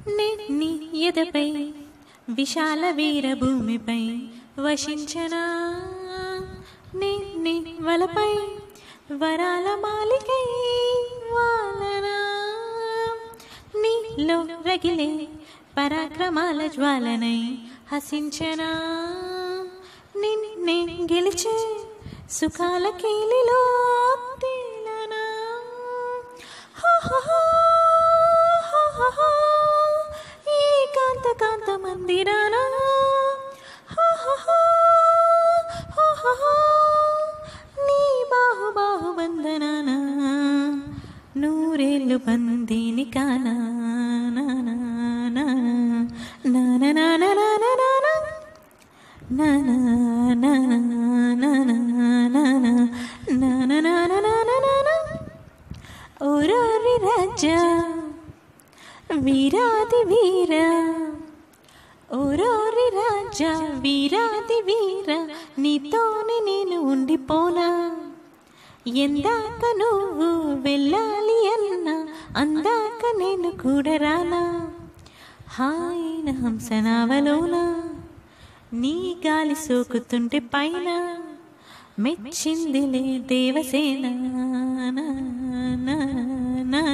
నీ నీ ఎదపై విశాల వీరభూమిపై వశించనా నీ నీ వలపై వరాల మాలికై వాలనా నీలో రగిలే పరాక్రమాల జ్వాలనై హసించనా నిన్నే గెలిచే సుఖాల కీలిలో తేలనా ఏకాంత కాంత మందిరానా నీ బాహు బాహు బంధనానా నూరేళ్ళు బందీని కానా ఓరోరి రాజా వీరాది వీర ఓరోరి రాజా వీరాది వీర నీతోనే నేను ఉండిపోనా ఎందాక నువ్వు వెళ్ళాలి అన్నా అందాక నేను కూడా రానా హాయిన హంసనావలోనా నీ గాలి సోకుతుంటే పైన మెచ్చిందిలే దేవసేన నా